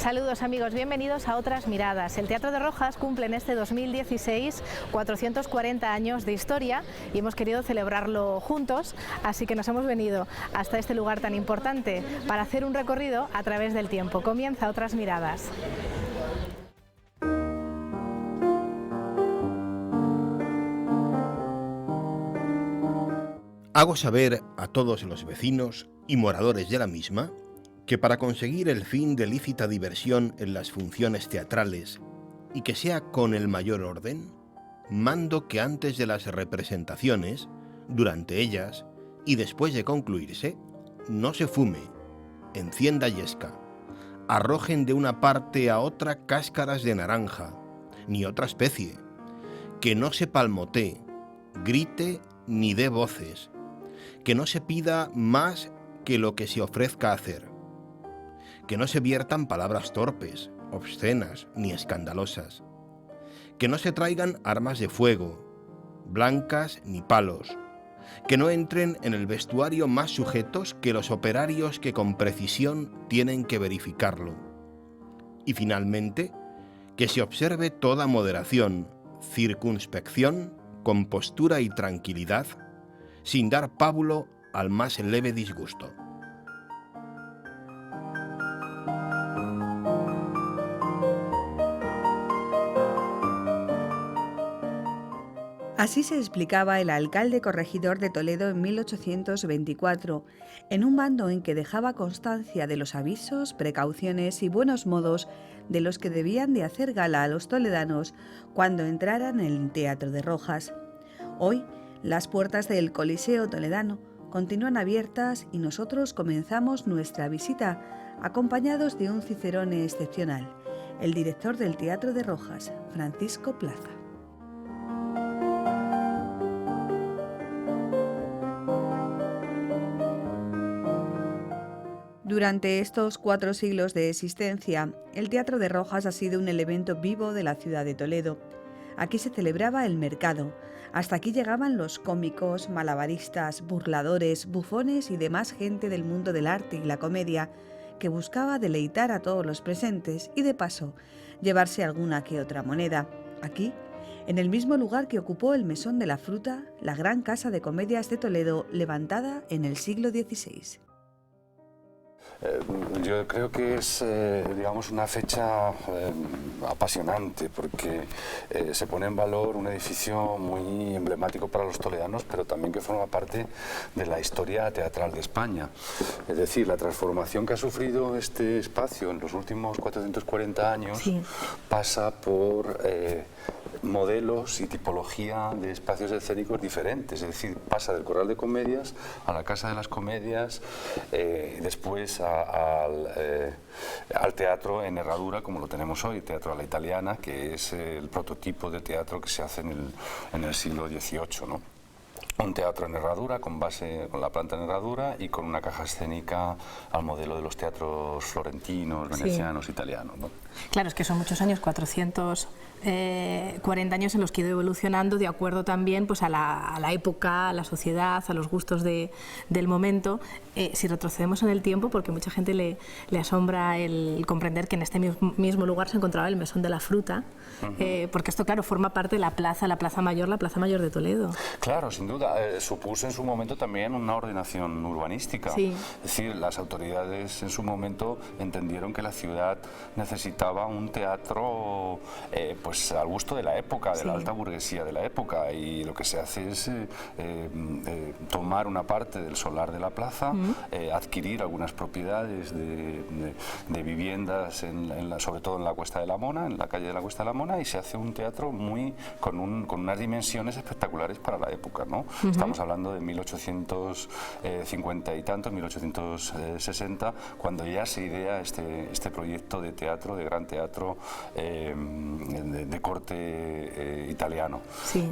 Saludos amigos, bienvenidos a Otras Miradas. El Teatro de Rojas cumple en este 2016 440 años de historia y hemos querido celebrarlo juntos, así que nos hemos venido hasta este lugar tan importante para hacer un recorrido a través del tiempo. Comienza Otras Miradas. Hago saber a todos los vecinos y moradores de la misma que para conseguir el fin de lícita diversión en las funciones teatrales y que sea con el mayor orden, mando que antes de las representaciones, durante ellas y después de concluirse, no se fume, encienda yesca, arrojen de una parte a otra cáscaras de naranja, ni otra especie, que no se palmotee, grite ni dé voces, que no se pida más que lo que se ofrezca hacer, que no se viertan palabras torpes, obscenas ni escandalosas, que no se traigan armas de fuego, blancas ni palos, que no entren en el vestuario más sujetos que los operarios que con precisión tienen que verificarlo. Y finalmente, que se observe toda moderación, circunspección, compostura y tranquilidad, sin dar pábulo al más leve disgusto. Así se explicaba el alcalde corregidor de Toledo en 1824, en un bando en que dejaba constancia de los avisos, precauciones y buenos modos de los que debían de hacer gala a los toledanos cuando entraran en el Teatro de Rojas. Hoy, las puertas del Coliseo toledano continúan abiertas y nosotros comenzamos nuestra visita acompañados de un cicerone excepcional, el director del Teatro de Rojas, Francisco Plaza. Durante estos 4 siglos de existencia, el Teatro de Rojas ha sido un elemento vivo de la ciudad de Toledo. Aquí se celebraba el mercado, hasta aquí llegaban los cómicos, malabaristas, burladores, bufones y demás gente del mundo del arte y la comedia que buscaba deleitar a todos los presentes y de paso llevarse alguna que otra moneda. Aquí, en el mismo lugar que ocupó el Mesón de la Fruta, la gran casa de comedias de Toledo levantada en el siglo XVI. Yo creo que es, digamos, una fecha apasionante porque se pone en valor un edificio muy emblemático para los toledanos, pero también que forma parte de la historia teatral de España. Es decir, la transformación que ha sufrido este espacio en los últimos 440 años pasa por modelos y tipología de espacios escénicos diferentes, es decir, pasa del Corral de Comedias a la Casa de las Comedias, después al teatro en herradura, como lo tenemos hoy, teatro a la italiana, que es el prototipo de teatro que se hace en el siglo XVIII, ¿no? Un teatro en herradura, con la planta en herradura y con una caja escénica al modelo de los teatros florentinos, venecianos, italianos, ¿no? Claro, es que son muchos años, 440 años en los que ha ido evolucionando de acuerdo también pues, a la época, a la sociedad, a los gustos del momento. Si retrocedemos en el tiempo, porque mucha gente le asombra el comprender que en este mismo lugar se encontraba el Mesón de la Fruta, porque esto, claro, forma parte de la Plaza Mayor de Toledo. Claro, sin duda. Supuso en su momento también una ordenación urbanística. Sí. Es decir, las autoridades en su momento entendieron que la ciudad necesitaba un teatro pues al gusto de la época, de la alta burguesía de la época, y lo que se hace es tomar una parte del solar de la plaza, adquirir algunas propiedades de viviendas, sobre todo en la Cuesta de la Mona, en la calle de la Cuesta de la Mona, y se hace un teatro con unas dimensiones espectaculares para la época, ¿no? Estamos hablando de 1850 y tantos, 1860, cuando ya se idea este proyecto de teatro, de gran teatro de corte italiano. Sí.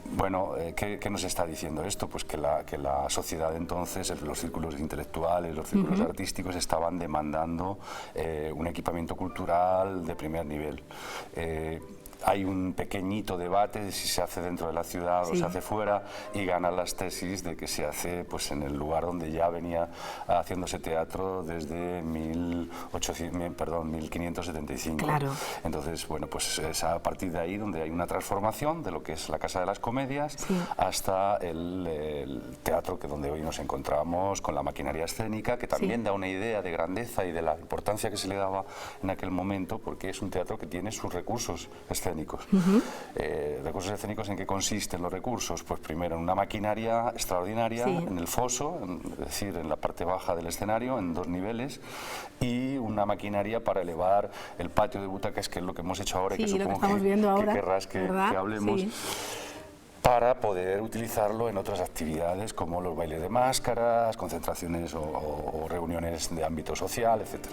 Bueno, ¿qué nos está diciendo esto? Pues que la sociedad entonces, los círculos intelectuales, los círculos artísticos estaban demandando un equipamiento cultural de primer nivel. hay un pequeñito debate de si se hace dentro de la ciudad o se hace fuera, y ganan las tesis de que se hace pues en el lugar donde ya venía haciéndose teatro desde 1575. Claro. Entonces, bueno, pues es a partir de ahí donde hay una transformación de lo que es la Casa de las Comedias hasta el teatro que donde hoy nos encontramos, con la maquinaria escénica, que también da una idea de grandeza y de la importancia que se le daba en aquel momento, porque es un teatro que tiene sus recursos escénicos. ¿Recursos escénicos en qué consisten los recursos? Pues primero en una maquinaria extraordinaria en el foso, es decir, en la parte baja del escenario, en 2 niveles, y una maquinaria para elevar el patio de butacas, que es lo que hemos hecho ahora y que supongo que querrás que hablemos. Para poder utilizarlo en otras actividades como los bailes de máscaras, concentraciones o reuniones de ámbito social, etc.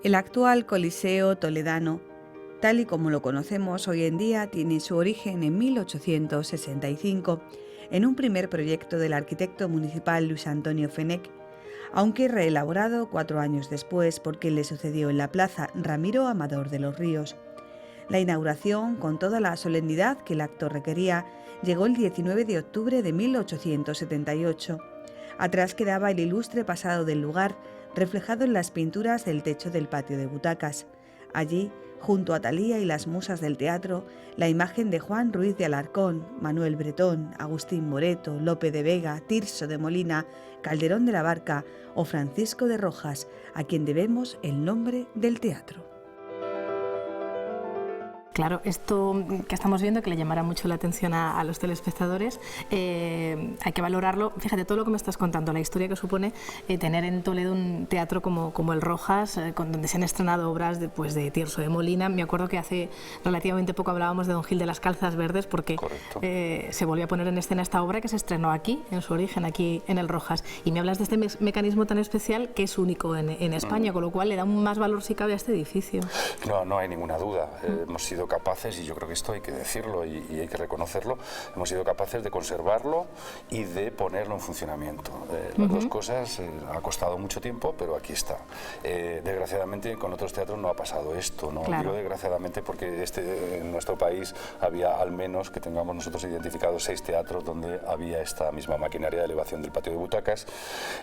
El actual Coliseo toledano, tal y como lo conocemos hoy en día, tiene su origen en 1865, en un primer proyecto del arquitecto municipal Luis Antonio Fenech, aunque reelaborado 4 años después por quien le sucedió en la plaza, Ramiro Amador de los Ríos. La inauguración, con toda la solemnidad que el acto requería, llegó el 19 de octubre de 1878. Atrás quedaba el ilustre pasado del lugar, reflejado en las pinturas del techo del patio de butacas. Allí, junto a Thalía y las musas del teatro, la imagen de Juan Ruiz de Alarcón, Manuel Bretón, Agustín Moreto, Lope de Vega, Tirso de Molina, Calderón de la Barca o Francisco de Rojas, a quien debemos el nombre del teatro. Claro, esto que estamos viendo, que le llamará mucho la atención a los telespectadores, hay que valorarlo. Fíjate, todo lo que me estás contando, la historia que supone tener en Toledo un teatro como el Rojas, donde se han estrenado obras de Tirso de Molina. Me acuerdo que hace relativamente poco hablábamos de Don Gil de las Calzas Verdes, porque se volvió a poner en escena esta obra que se estrenó aquí, en su origen, aquí en el Rojas. Y me hablas de este mecanismo tan especial que es único en España, con lo cual le da más valor, si cabe, a este edificio. No hay ninguna duda. Hemos sido capaces, y yo creo que esto hay que decirlo y hay que reconocerlo, hemos sido capaces de conservarlo y de ponerlo en funcionamiento. Las dos cosas ha costado mucho tiempo, pero aquí está. Desgraciadamente con otros teatros no ha pasado esto, ¿no? Digo desgraciadamente porque en nuestro país había, al menos que tengamos nosotros identificados, 6 teatros donde había esta misma maquinaria de elevación del patio de butacas,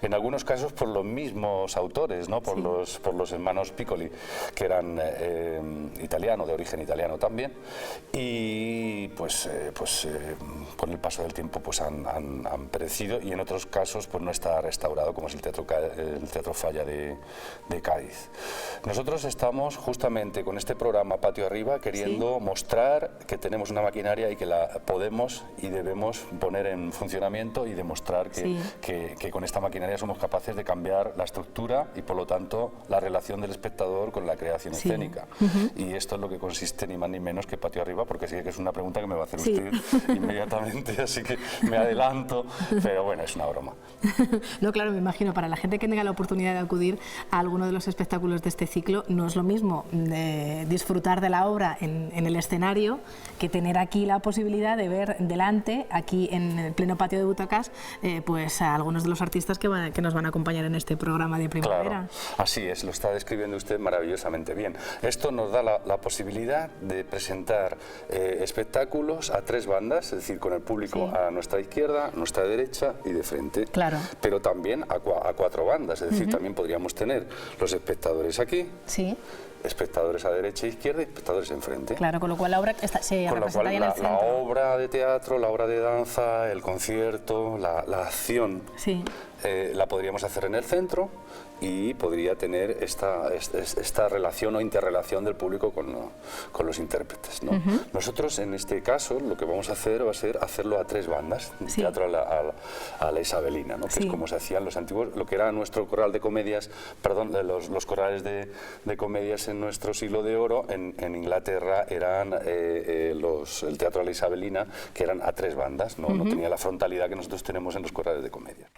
en algunos casos por los mismos autores, ¿no? por los hermanos Piccoli, que eran italianos, de origen italiano también, y pues con el paso del tiempo pues han perecido, y en otros casos pues no está restaurado, como es el Teatro Falla de Cádiz. Nosotros estamos justamente con este programa Patio Arriba queriendo mostrar que tenemos una maquinaria y que la podemos y debemos poner en funcionamiento, y demostrar que con esta maquinaria somos capaces de cambiar la estructura y por lo tanto la relación del espectador con la creación escénica. Y esto es lo que consiste ni más ni menos que Patio Arriba, porque sí que es una pregunta que me va a hacer usted inmediatamente, así que me adelanto, pero bueno, es una broma. No, claro, me imagino, para la gente que tenga la oportunidad de acudir a alguno de los espectáculos de este ciclo, no es lo mismo disfrutar de la obra en el escenario que tener aquí la posibilidad de ver delante, aquí en el pleno patio de butacas, pues a algunos de los artistas que nos van a acompañar en este programa de primavera. Claro, así es, lo está describiendo usted maravillosamente bien. Esto nos da la posibilidad de presentar espectáculos a 3 bandas, es decir, con el público a nuestra izquierda, nuestra derecha y de frente. Claro. Pero también a 4 bandas, es decir, también podríamos tener los espectadores aquí, espectadores a derecha e izquierda y espectadores enfrente. Claro, con lo cual la obra se representaría en el centro. La obra de teatro, la obra de danza, el concierto, la acción, la podríamos hacer en el centro, y podría tener esta relación o interrelación del público con los intérpretes, ¿no? Nosotros en este caso lo que vamos a hacer va a ser hacerlo a 3 bandas, teatro a la isabelina, ¿no? Que es como se hacían los antiguos, lo que era nuestro corral de comedias, perdón, los corrales de comedias en nuestro siglo de oro. En Inglaterra eran el teatro a la isabelina, que eran a 3 bandas, no tenía la frontalidad que nosotros tenemos en los corrales de comedia.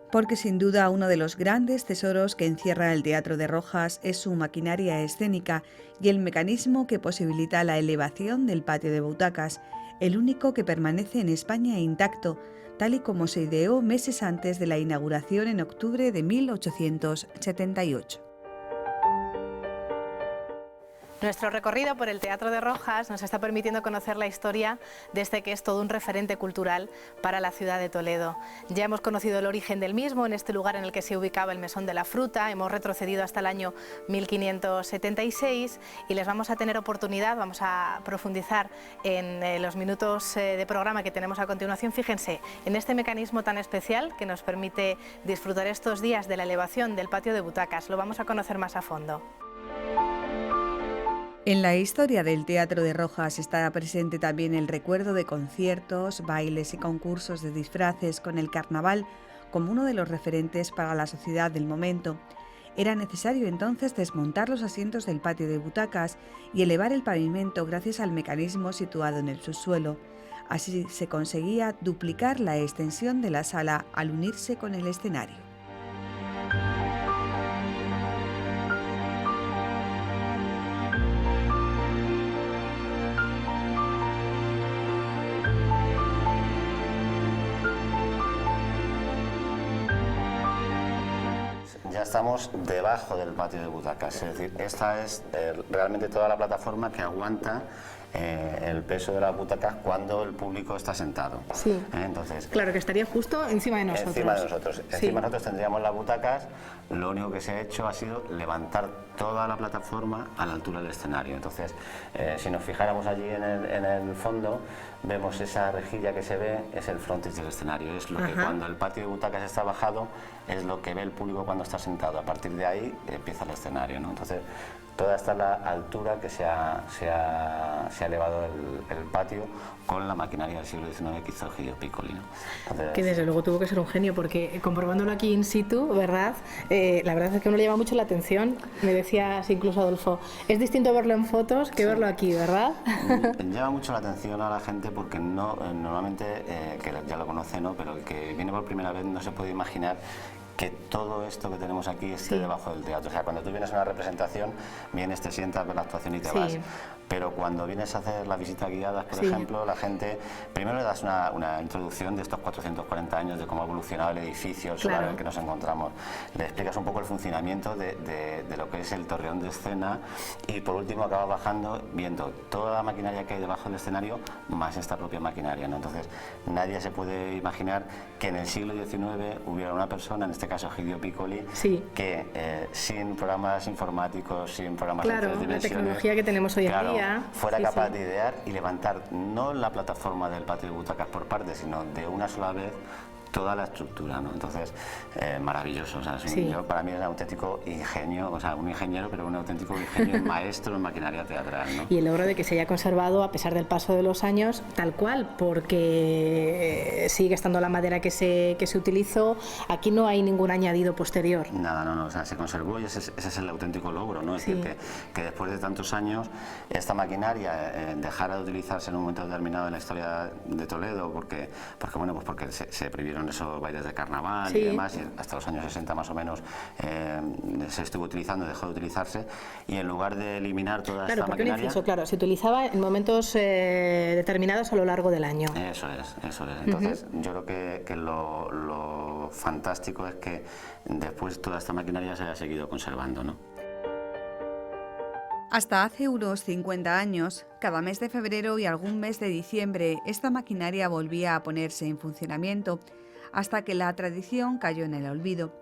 Porque sin duda uno de los grandes tesoros que encierra el Teatro de Rojas es su maquinaria escénica y el mecanismo que posibilita la elevación del patio de butacas, el único que permanece en España intacto, tal y como se ideó meses antes de la inauguración en octubre de 1878. Nuestro recorrido por el Teatro de Rojas nos está permitiendo conocer la historia de este que es todo un referente cultural para la ciudad de Toledo. Ya hemos conocido el origen del mismo en este lugar en el que se ubicaba el Mesón de la Fruta, hemos retrocedido hasta el año 1576 y les vamos a tener oportunidad, vamos a profundizar en los minutos de programa que tenemos a continuación. Fíjense en este mecanismo tan especial que nos permite disfrutar estos días de la elevación del patio de butacas. Lo vamos a conocer más a fondo. En la historia del Teatro de Rojas está presente también el recuerdo de conciertos, bailes y concursos de disfraces con el carnaval como uno de los referentes para la sociedad del momento. Era necesario entonces desmontar los asientos del patio de butacas y elevar el pavimento gracias al mecanismo situado en el subsuelo. Así se conseguía duplicar la extensión de la sala al unirse con el escenario. Ya estamos debajo del patio de butacas, es decir, esta es realmente toda la plataforma que aguanta el peso de las butacas cuando el público está sentado. Sí. Entonces, claro, que estaría justo encima de nosotros. Encima de nosotros. Sí. Encima nosotros tendríamos las butacas, lo único que se ha hecho ha sido levantar toda la plataforma a la altura del escenario. Entonces, si nos fijáramos allí en el fondo, vemos esa rejilla que se ve, es el frontis del escenario, es lo que cuando el patio de butacas está bajado, es lo que ve el público cuando está sentado. A partir de ahí empieza el escenario, ¿no? Entonces, toda esta es la altura que se ha elevado el patio con la maquinaria del siglo XIX que hizo Egidio Piccoli, ¿no? Entonces, que desde luego tuvo que ser un genio, porque comprobándolo aquí in situ, ¿verdad? La verdad es que uno le llama mucho la atención. Me decías incluso, Adolfo, es distinto verlo en fotos que verlo aquí, ¿verdad? Llama mucho la atención a la gente porque normalmente, que ya lo conoce, ¿no? Pero el que viene por primera vez no se puede imaginar que todo esto que tenemos aquí esté debajo del teatro. O sea, cuando tú vienes a una representación, vienes, te sientas, ves la actuación y te vas. Pero cuando vienes a hacer las visitas guiadas, por ejemplo, la gente, primero le das una introducción de estos 440 años, de cómo ha evolucionado el edificio, el solar en el que nos encontramos. Le explicas un poco el funcionamiento de lo que es el torreón de escena y por último acabas bajando viendo toda la maquinaria que hay debajo del escenario más esta propia maquinaria, ¿no? Entonces, nadie se puede imaginar que en el siglo XIX hubiera una persona, en este caso Egidio Piccoli, que sin programas informáticos, sin programas de tres dimensiones, la tecnología que tenemos hoy en día, fuera capaz de idear y levantar no la plataforma del patio de butacas por partes, sino de una sola vez toda la estructura, ¿no? Entonces, maravilloso. O sea, para mí es un auténtico ingenio, o sea, un ingeniero, pero un auténtico ingenio maestro en maquinaria teatral, ¿no? Y el logro de que se haya conservado a pesar del paso de los años, tal cual, porque sigue estando la madera que se utilizó, aquí no hay ningún añadido posterior. Nada, no, o sea, se conservó y ese es el auténtico logro, ¿no? Es decir, que después de tantos años esta maquinaria dejara de utilizarse en un momento determinado en la historia de Toledo, porque se prohibieron esos bailes de carnaval y demás, y hasta los años 60 más o menos se estuvo utilizando, dejó de utilizarse, y en lugar de eliminar toda esta maquinaria... se utilizaba en momentos determinados a lo largo del año. Eso es. Entonces, yo creo que lo fantástico es que después toda esta maquinaria se haya seguido conservando, ¿no? Hasta hace unos 50 años, cada mes de febrero y algún mes de diciembre, esta maquinaria volvía a ponerse en funcionamiento, hasta que la tradición cayó en el olvido.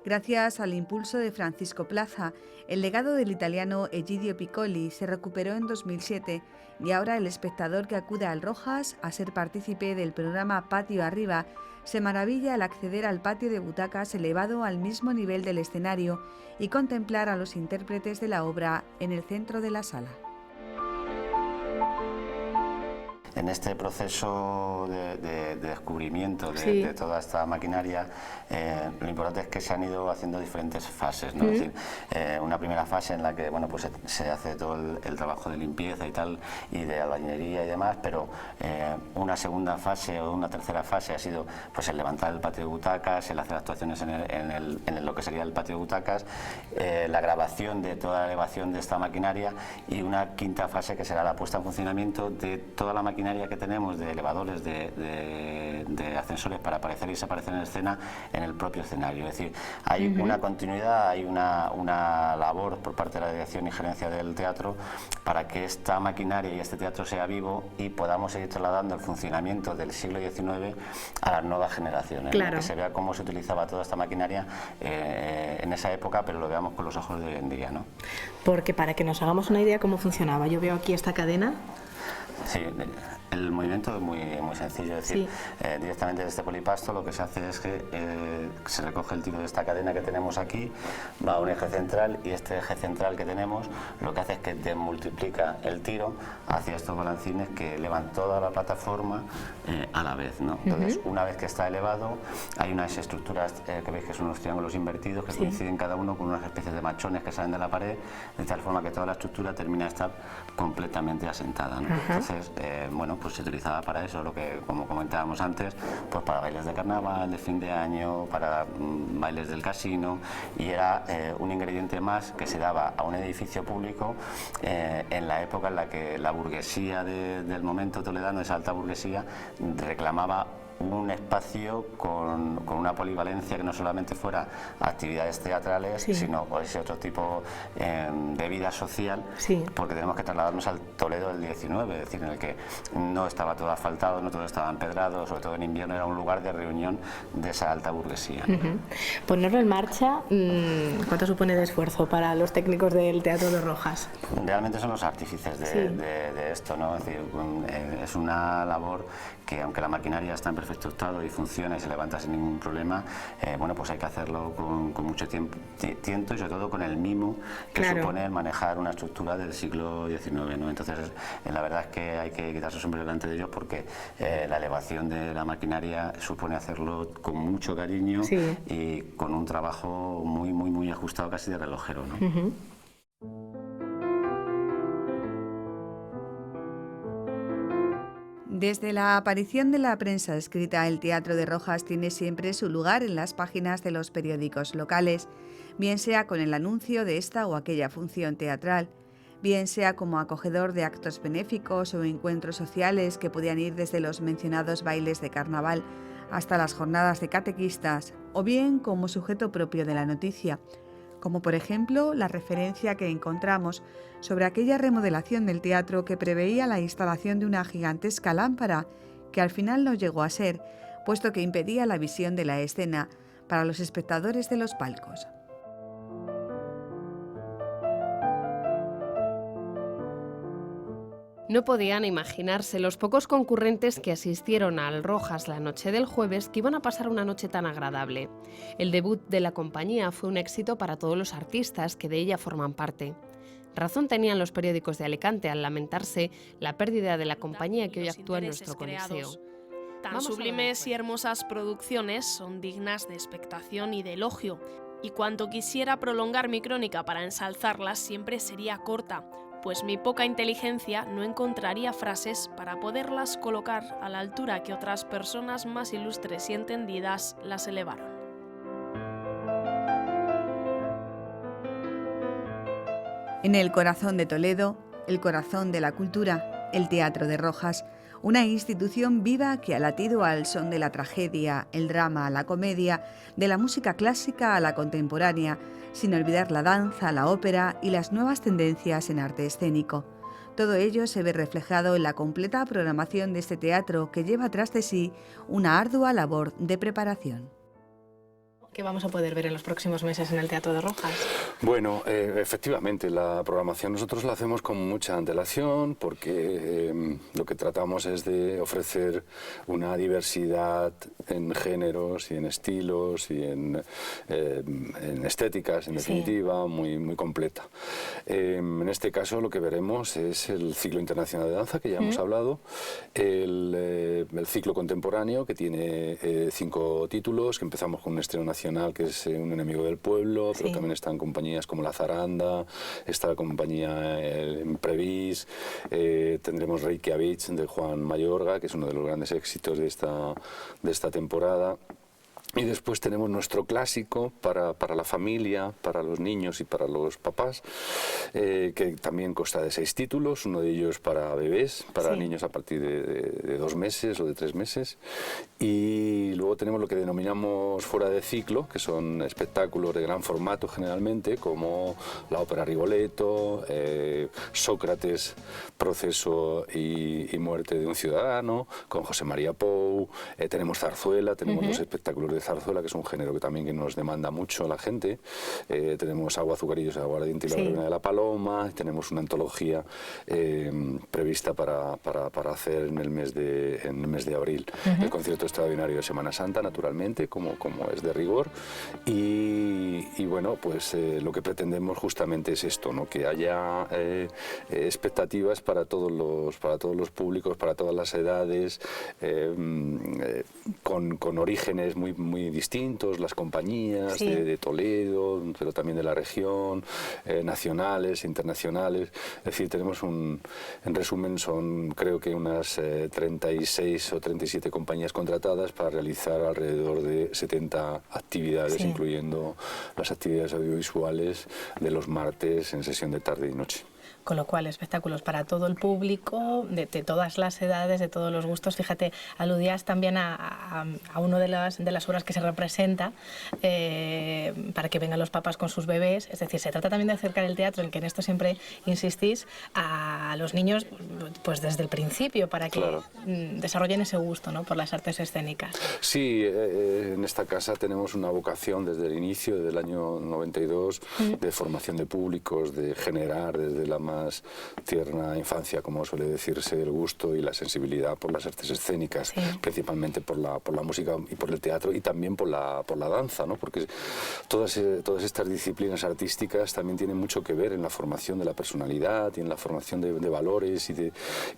Gracias al impulso de Francisco Plaza, el legado del italiano Egidio Piccoli se recuperó en 2007 y ahora el espectador que acude al Rojas a ser partícipe del programa Patio Arriba se maravilla al acceder al patio de butacas elevado al mismo nivel del escenario y contemplar a los intérpretes de la obra en el centro de la sala. En este proceso de descubrimiento de toda esta maquinaria, lo importante es que se han ido haciendo diferentes fases, ¿no? Es decir, una primera fase en la que se hace todo el trabajo de limpieza y tal, y de albañilería y demás, pero una segunda fase o una tercera fase ha sido pues el levantar el patio de butacas, el hacer actuaciones en lo que sería el patio de butacas, la grabación de toda la elevación de esta maquinaria, y una quinta fase que será la puesta en funcionamiento de toda la maquinaria maquinaria que tenemos de elevadores, de ascensores para aparecer y desaparecer en escena en el propio escenario. Es decir, hay una continuidad, hay una labor por parte de la dirección y gerencia del teatro para que esta maquinaria y este teatro sea vivo y podamos seguir trasladando el funcionamiento del siglo XIX a las nuevas generaciones. Claro. Que se vea cómo se utilizaba toda esta maquinaria en esa época, pero lo veamos con los ojos de hoy en día, ¿no? Porque para que nos hagamos una idea cómo funcionaba, yo veo aquí esta cadena. Sí, el movimiento es muy sencillo, es decir, directamente de este polipasto lo que se hace es que se recoge el tiro de esta cadena que tenemos aquí, va a un eje central y este eje central que tenemos lo que hace es que desmultiplica el tiro hacia estos balancines que elevan toda la plataforma a la vez, ¿no? Entonces, una vez que está elevado, hay unas estructuras que veis que son unos triángulos invertidos que coinciden cada uno con unas especies de machones que salen de la pared, de tal forma que toda la estructura termina de estar completamente asentada, ¿no? Entonces, bueno, pues se utilizaba para eso, lo que como comentábamos antes, pues para bailes de carnaval, de fin de año, para bailes del casino, y era un ingrediente más que se daba a un edificio público en la época en la que la burguesía del momento toledano, esa alta burguesía, reclamaba un espacio con una polivalencia que no solamente fuera actividades teatrales, sino ese otro tipo de vida social, porque tenemos que trasladarnos al Toledo del 19, es decir, en el que no estaba todo asfaltado, no todo estaba empedrado, sobre todo en invierno era un lugar de reunión de esa alta burguesía. Ponerlo en marcha, ¿cuánto supone de esfuerzo para los técnicos del Teatro de Rojas? Realmente son los artífices de esto, ¿no? Es decir, es una labor que, aunque la maquinaria está en perfecto estado y funciona y se levanta sin ningún problema, bueno, pues hay que hacerlo con mucho tiempo y sobre todo con el mimo que supone el manejar una estructura del siglo XIX, ¿no? Entonces, la verdad es que hay que quitarse el sombrero delante de ellos porque la elevación de la maquinaria supone hacerlo con mucho cariño y con un trabajo muy ajustado, casi de relojero, ¿no? Desde la aparición de la prensa escrita, el Teatro de Rojas tiene siempre su lugar en las páginas de los periódicos locales, bien sea con el anuncio de esta o aquella función teatral, bien sea como acogedor de actos benéficos o encuentros sociales que podían ir desde los mencionados bailes de carnaval hasta las jornadas de catequistas, o bien como sujeto propio de la noticia, como por ejemplo la referencia que encontramos sobre aquella remodelación del teatro que preveía la instalación de una gigantesca lámpara que al final no llegó a ser, puesto que impedía la visión de la escena para los espectadores de los palcos. No podían imaginarse los pocos concurrentes que asistieron al Rojas la noche del jueves que iban a pasar una noche tan agradable. El debut de la compañía fue un éxito para todos los artistas que de ella forman parte. Razón tenían los periódicos de Alicante al lamentarse la pérdida de la compañía que hoy actúa en nuestro Coliseo. Tan sublimes y hermosas producciones son dignas de expectación y de elogio, y cuanto quisiera prolongar mi crónica para ensalzarlas siempre sería corta, pues mi poca inteligencia no encontraría frases para poderlas colocar a la altura que otras personas más ilustres y entendidas las elevaron. En el corazón de Toledo, el corazón de la cultura, el Teatro de Rojas, una institución viva que ha latido al son de la tragedia, el drama, la comedia, de la música clásica a la contemporánea, sin olvidar la danza, la ópera y las nuevas tendencias en arte escénico. Todo ello se ve reflejado en la completa programación de este teatro que lleva tras de sí una ardua labor de preparación. ¿Qué vamos a poder ver en los próximos meses en el Teatro de Rojas? Bueno, efectivamente, la programación nosotros la hacemos con mucha antelación porque lo que tratamos es de ofrecer una diversidad en géneros y en estilos y en estéticas, en definitiva, muy completa. En este caso lo que veremos es el ciclo internacional de danza, que ya hemos hablado, el ciclo contemporáneo, que tiene 5 títulos, que empezamos con un estreno nacional que es Un enemigo del pueblo, pero también están compañías como La Zaranda, está la compañía Previs, tendremos Reykjavik de Juan Mayorga, que es uno de los grandes éxitos de esta temporada. Y después tenemos nuestro clásico para la familia, para los niños y para los papás, que también consta de 6 títulos, uno de ellos para bebés, para niños a partir de 2 meses o de 3 meses. Y luego tenemos lo que denominamos fuera de ciclo, que son espectáculos de gran formato generalmente, como la ópera Rigoletto, Sócrates, proceso y muerte de un ciudadano, con José María Pou, tenemos zarzuela, tenemos los espectáculos de zarzuela, que es un género que también nos demanda mucho a la gente. Tenemos Agua, Azucarillos, Aguardiente y la Verbena de la Paloma. Tenemos una antología prevista para hacer en el mes de abril. El concierto extraordinario de Semana Santa, naturalmente, como es de rigor. Y bueno, pues lo que pretendemos justamente es esto, ¿no? Que haya expectativas para todos los públicos, para todas las edades, con orígenes muy distintos, las compañías de Toledo, pero también de la región, nacionales, internacionales. Es decir, tenemos en resumen, son creo que unas 36 o 37 compañías contratadas para realizar alrededor de 70 actividades, incluyendo las actividades audiovisuales de los martes en sesión de tarde y noche. Con lo cual, espectáculos para todo el público, de todas las edades, de todos los gustos. Fíjate, aludías también a una de las obras que se representa para que vengan los papás con sus bebés. Es decir, se trata también de acercar el teatro, en que en esto siempre insistís, a los niños pues desde el principio, para que desarrollen ese gusto, ¿no?, por las artes escénicas. Sí, en esta casa tenemos una vocación desde el inicio, desde el año 92, de formación de públicos, de generar desde la más tierna infancia, como suele decirse, el gusto y la sensibilidad por las artes escénicas, principalmente por la música y por el teatro, y también por la danza, ¿no? Porque todas estas disciplinas artísticas también tienen mucho que ver en la formación de la personalidad y en la formación de valores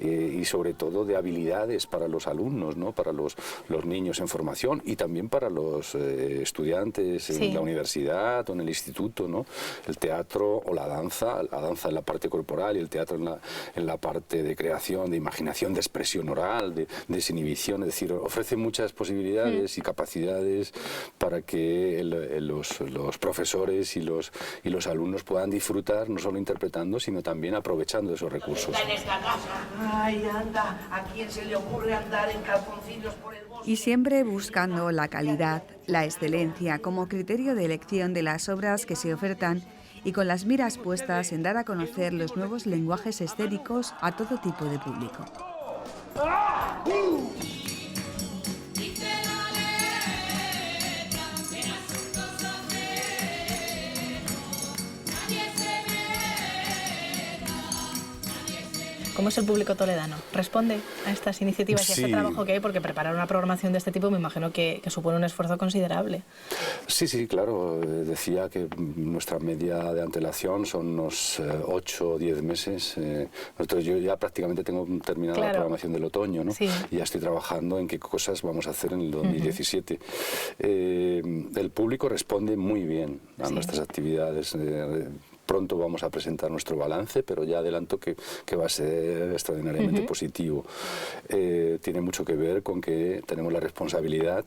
y sobre todo de habilidades para los alumnos, ¿no? Para los niños en formación y también para los estudiantes en la universidad o en el instituto, ¿no? El teatro o la danza en la parte corporal y el teatro en la parte de creación, de imaginación, de expresión oral, de desinhibición. Es decir, ofrece muchas posibilidades y capacidades para que los profesores y los alumnos puedan disfrutar, no solo interpretando, sino también aprovechando esos recursos. En esta casa. Ay, anda, ¿a quién se le ocurre andar en calzoncillos por el bosque? Y siempre buscando la calidad, la excelencia como criterio de elección de las obras que se ofertan, y con las miras puestas en dar a conocer los nuevos lenguajes escénicos a todo tipo de público. ¿Cómo es el público toledano? ¿Responde a estas iniciativas y a este trabajo que hay? Porque preparar una programación de este tipo me imagino que supone un esfuerzo considerable. Sí, claro. Decía que nuestra media de antelación son unos 8 o 10 meses. Yo ya prácticamente tengo terminada la programación del otoño, ¿no? Y ya estoy trabajando en qué cosas vamos a hacer en el 2017. El público responde muy bien a nuestras actividades. Pronto vamos a presentar nuestro balance, pero ya adelanto que va a ser extraordinariamente positivo. Tiene mucho que ver con que tenemos la responsabilidad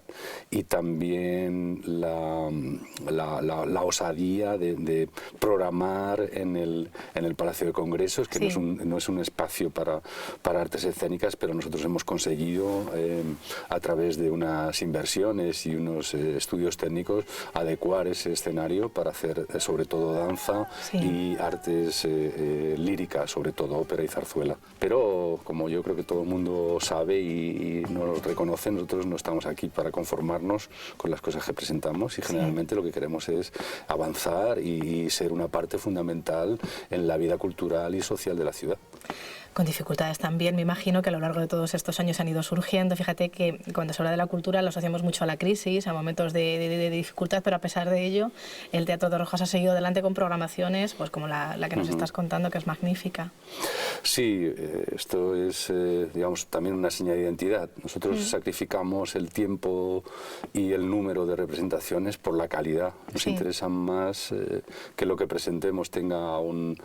y también la osadía de programar en el Palacio de Congresos, que no es un espacio para artes escénicas, pero nosotros hemos conseguido, a través de unas inversiones y unos estudios técnicos, adecuar ese escenario para hacer sobre todo danza y artes líricas, sobre todo ópera y zarzuela. Pero como yo creo que todo el mundo sabe y nos reconoce, nosotros no estamos aquí para conformarnos con las cosas que presentamos y generalmente lo que queremos es avanzar y ser una parte fundamental en la vida cultural y social de la ciudad. Con dificultades también, me imagino que a lo largo de todos estos años han ido surgiendo. Fíjate que cuando se habla de la cultura lo asociamos mucho a la crisis, a momentos de dificultad, pero a pesar de ello, el Teatro de Rojas ha seguido adelante con programaciones pues como la que nos estás contando, que es magnífica. Sí, esto es, digamos, también una señal de identidad. Nosotros sacrificamos el tiempo y el número de representaciones por la calidad. Nos interesa más que lo que presentemos tenga un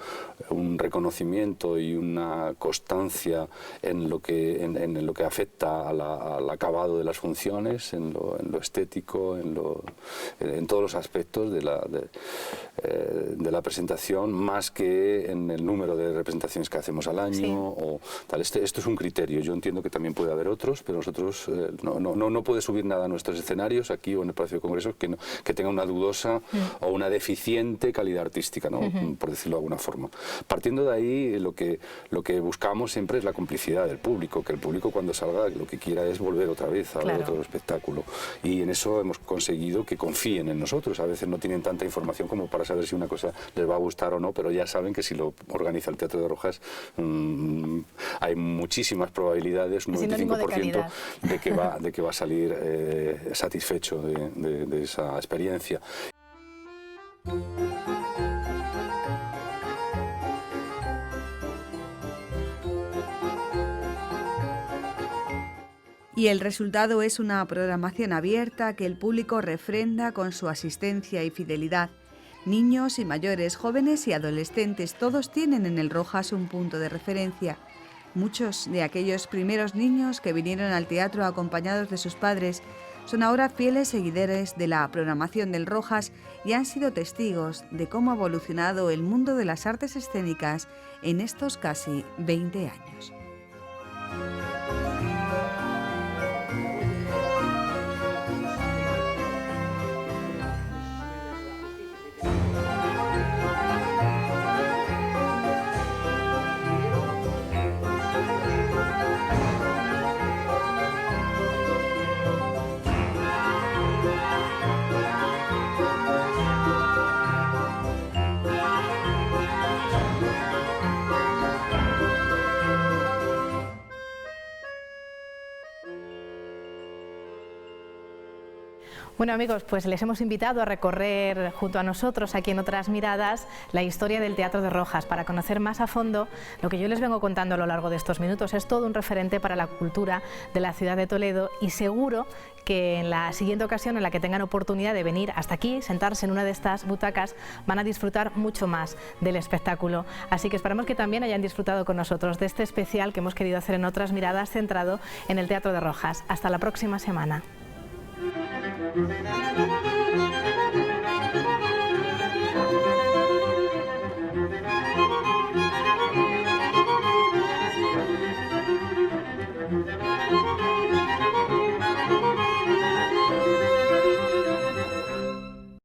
reconocimiento y una constancia en lo que afecta al acabado de las funciones, en lo estético, en todos los aspectos de la presentación, más que en el número de representaciones que hacemos al año. O tal. Esto es un criterio. Yo entiendo que también puede haber otros, pero nosotros no puede subir nada a nuestros escenarios aquí o en el Palacio de Congresos que tenga una dudosa o una deficiente calidad artística, ¿no? Por decirlo de alguna forma. Partiendo de ahí, lo que buscamos siempre es la complicidad del público, que el público cuando salga lo que quiera es volver otra vez a ver otro espectáculo. Y en eso hemos conseguido que confíen en nosotros. A veces no tienen tanta información como para saber si una cosa les va a gustar o no, pero ya saben que si lo organiza el Teatro de Rojas hay muchísimas probabilidades, un 95% de que va a salir satisfecho de esa experiencia. Y el resultado es una programación abierta que el público refrenda con su asistencia y fidelidad. Niños y mayores, jóvenes y adolescentes, todos tienen en el Rojas un punto de referencia. Muchos de aquellos primeros niños que vinieron al teatro acompañados de sus padres son ahora fieles seguidores de la programación del Rojas y han sido testigos de cómo ha evolucionado el mundo de las artes escénicas en estos casi 20 años. Bueno amigos, pues les hemos invitado a recorrer junto a nosotros aquí en Otras Miradas la historia del Teatro de Rojas para conocer más a fondo lo que yo les vengo contando a lo largo de estos minutos. Es todo un referente para la cultura de la ciudad de Toledo y seguro que en la siguiente ocasión en la que tengan oportunidad de venir hasta aquí, sentarse en una de estas butacas, van a disfrutar mucho más del espectáculo. Así que esperamos que también hayan disfrutado con nosotros de este especial que hemos querido hacer en Otras Miradas centrado en el Teatro de Rojas. Hasta la próxima semana. Thank you.